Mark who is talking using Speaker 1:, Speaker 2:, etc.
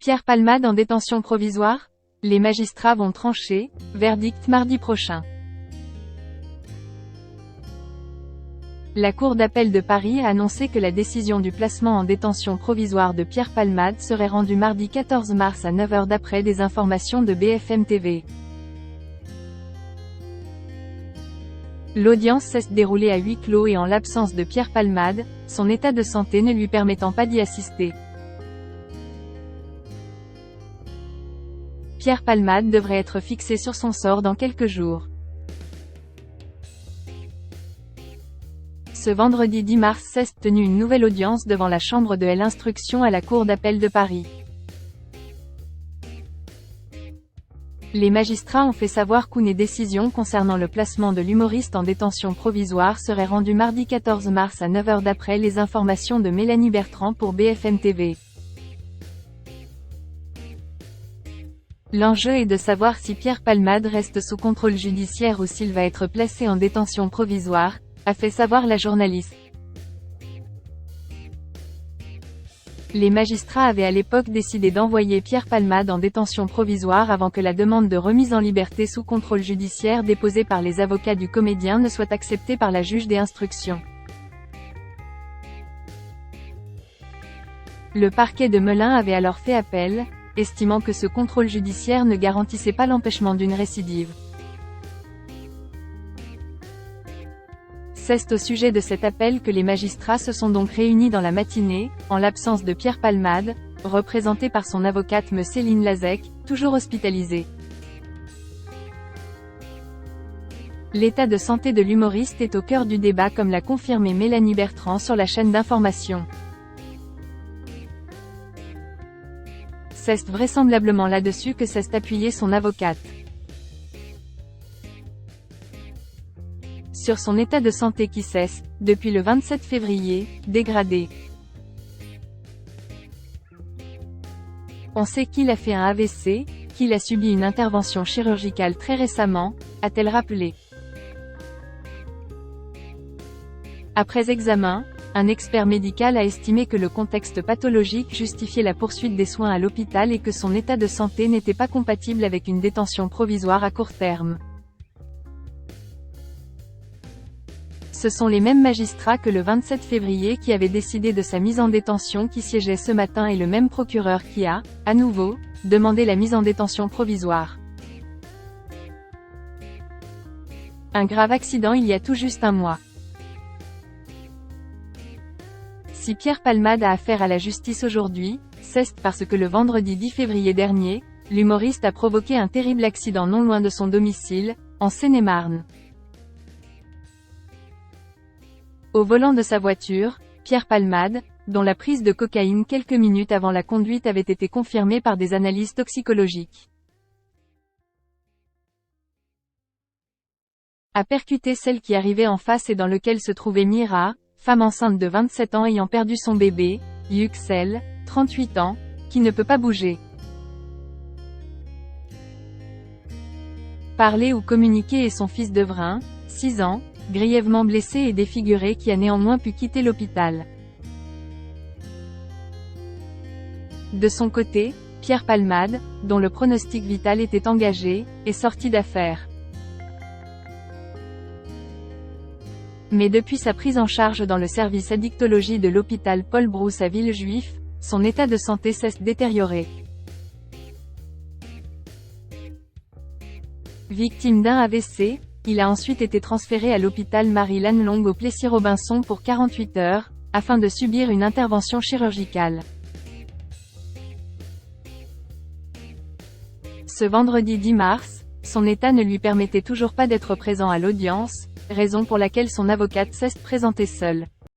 Speaker 1: Pierre Palmade en détention provisoire? Les magistrats vont trancher, verdict mardi prochain. La Cour d'appel de Paris a annoncé que la décision du placement en détention provisoire de Pierre Palmade serait rendue mardi 14 mars à 9h d'après des informations de BFM TV. L'audience s'est déroulée à huis clos et en l'absence de Pierre Palmade, son état de santé ne lui permettant pas d'y assister. Pierre Palmade devrait être fixé sur son sort dans quelques jours. Ce vendredi 10 mars s'est tenue une nouvelle audience devant la chambre de l'instruction à la Cour d'appel de Paris. Les magistrats ont fait savoir qu'une décision concernant le placement de l'humoriste en détention provisoire serait rendue mardi 14 mars à 9h d'après les informations de Mélanie Bertrand pour BFM TV. L'enjeu est de savoir si Pierre Palmade reste sous contrôle judiciaire ou s'il va être placé en détention provisoire, a fait savoir la journaliste. Les magistrats avaient à l'époque décidé d'envoyer Pierre Palmade en détention provisoire avant que la demande de remise en liberté sous contrôle judiciaire déposée par les avocats du comédien ne soit acceptée par la juge des instructions. Le parquet de Melun avait alors fait appel, estimant que ce contrôle judiciaire ne garantissait pas l'empêchement d'une récidive. C'est au sujet de cet appel que les magistrats se sont donc réunis dans la matinée, en l'absence de Pierre Palmade, représenté par son avocate Céline Lazec, toujours hospitalisée. L'état de santé de l'humoriste est au cœur du débat comme l'a confirmé Mélanie Bertrand sur la chaîne d'information. C'est vraisemblablement là-dessus que s'est appuyée son avocate. Sur son état de santé qui cesse, depuis le 27 février, dégradé. On sait qu'il a fait un AVC, qu'il a subi une intervention chirurgicale très récemment, a-t-elle rappelé. Après examen, un expert médical a estimé que le contexte pathologique justifiait la poursuite des soins à l'hôpital et que son état de santé n'était pas compatible avec une détention provisoire à court terme. Ce sont les mêmes magistrats que le 27 février qui avaient décidé de sa mise en détention qui siégeaient ce matin et le même procureur qui a, à nouveau, demandé la mise en détention provisoire. Un grave accident il y a tout juste un mois. Si Pierre Palmade a affaire à la justice aujourd'hui, c'est parce que le vendredi 10 février dernier, l'humoriste a provoqué un terrible accident non loin de son domicile, en Seine-et-Marne. Au volant de sa voiture, Pierre Palmade, dont la prise de cocaïne quelques minutes avant la conduite avait été confirmée par des analyses toxicologiques, a percuté celle qui arrivait en face et dans lequel se trouvait Mira, femme enceinte de 27 ans ayant perdu son bébé, Yüksel, 38 ans, qui ne peut pas bouger, parler ou communiquer et son fils Devrin, 6 ans, grièvement blessé et défiguré qui a néanmoins pu quitter l'hôpital. De son côté, Pierre Palmade, dont le pronostic vital était engagé, est sorti d'affaire. Mais depuis sa prise en charge dans le service addictologie de l'hôpital Paul Brousse à Villejuif, son état de santé s'est détérioré. Victime d'un AVC, il a ensuite été transféré à l'hôpital Marie-Lannelongue au Plessis-Robinson pour 48 heures, afin de subir une intervention chirurgicale. Ce vendredi 10 mars, son état ne lui permettait toujours pas d'être présent à l'audience, raison pour laquelle son avocate s'est présentée seule.